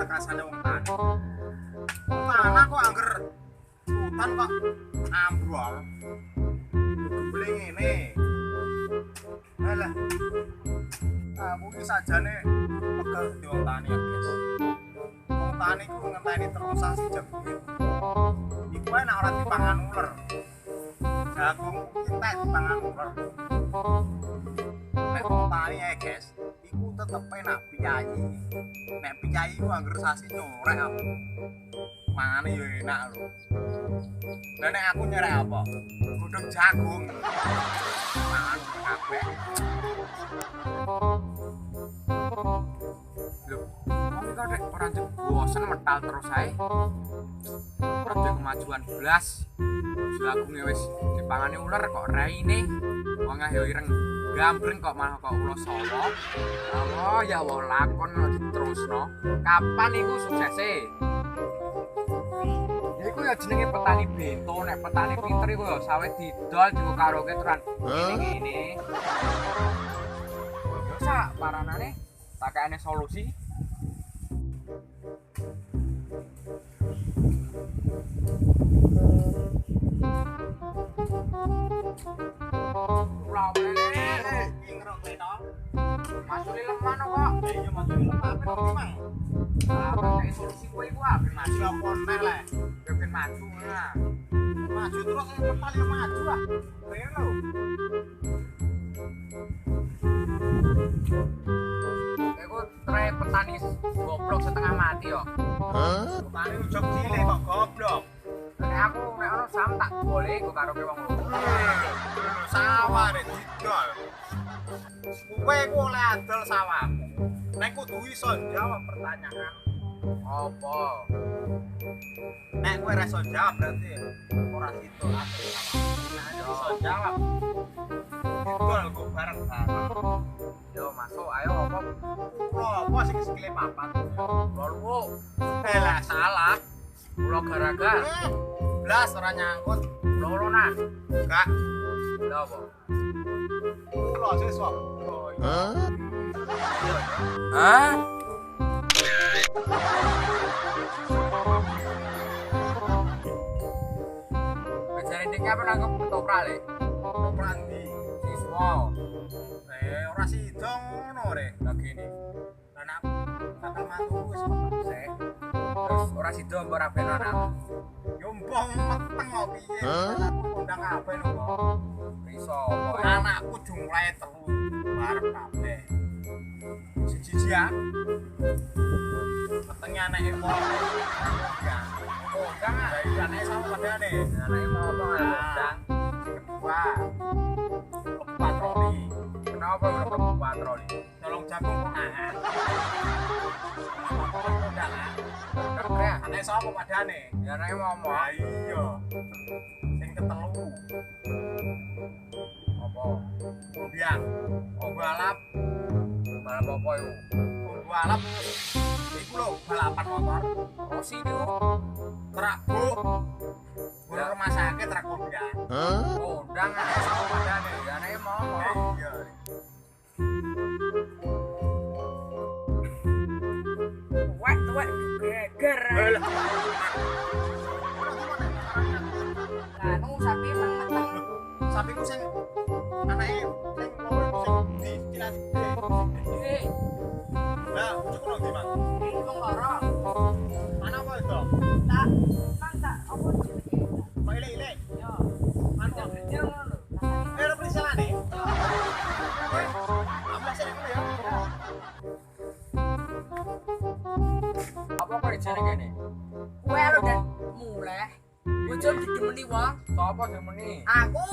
rasane wong tani. Wong tanah kok angger hutan kok ambrol. Gembling ngene. Alah. Aku iki sajane pegel di wong tani ya, guys. Wong tani ku ngenteni terus sasi jebul. Iku enak ora dipangan uler. Jagung entek dipangan uler. Nek wong tani ya, guys, iku tetep enak piyayi. Nek piyayi ku angger sasi nyorek aku. Mangane yo enak lho. Lah nek aku nyerek apa? Godhong jagung. Mangan kabeh. Lho, wong iki nek ora bosen metal terus ae. Ora duwe kemajuan blas. Jagunge wis dipangani uler kok raine. Wong ayo ireng gambreng kok malah kok ulo sawo. Allah ya Allah lakon diterusno. Kapan iku suksese? Iku ya jenenge petani bento, nek petani pinter iku ya sawit didol dienggo karaoke tenan. Ngene. Yo sak paranane tak kene solusi. Masuk lemah no kok. Iya masuk lemah apa memang. Apa solusi kowe iku apa maju apa nek le. Pengen maju lah. Maju terus petani maju ah. Kene lho. Iku tre petani goblok setengah mati yo. Petani ujug cilik kok goblok. Nek aku nek ono sam tak boleh go karo wong loro. Sawah rek didol. Kowe ku oleh adol sawahmu. Nek kudu iso jawab pertanyaan apa? Nek kowe ora iso jawab berarti ora sido adol sawah. Nek iso jawab didol kok bareng-bareng. Yo masuk ayo apa? Apa sing sikile papat? Lho. Lah salah. Kula gara-gara blas ora nyangkut loronan. Enggak. Lha apa? Kula sesuk. Hah? Bejane dik apa nangkep ketoprak le? Ketoprak ndi? Siswa. Ora sida ngono re. Lah gini. Lah nek bakal mantu wis sek. Terus ora sida mbok ra ben anak. Yo mbong meteng kok piye? Aku undang kabeh lho kok. Iso kok anakku jumlahe 3 bareng kabeh. Siji ya. Metenge anake kok. Ya. Oh, undang ah. Anake sama padane. Anake mau apa undang? Kedua. Patroli. Kenapa ora patroli? Tolong jagung kok nahan. Undang. Anake sama padane. Ya anake mau apa? Iya. Sing ketelu. Apa? Biang. Oh balap. Balap apa itu? Balap. Iku lho balapan motor. Rosi niku. Trakbo. Guru rumah sakit trakbo biang. Oh, undang anake sama padane. Ya anake mau apa? Iya. Tuwek geger. Anu sapi meneng. Sapiku sing anake sing loro sing dicilat. Lah, cukup ndi, Mang? Wong loro. Mana apa itu? Tak, Mang tak apa iki? Kok ilek-ilek? Yo. Mantap kecil ngono. Ora perisalane. Ambles nek ya. Apa kok jare kene? Kowe lho Den, muleh. Bojo didemeni wong. Sapa demeni? Aku.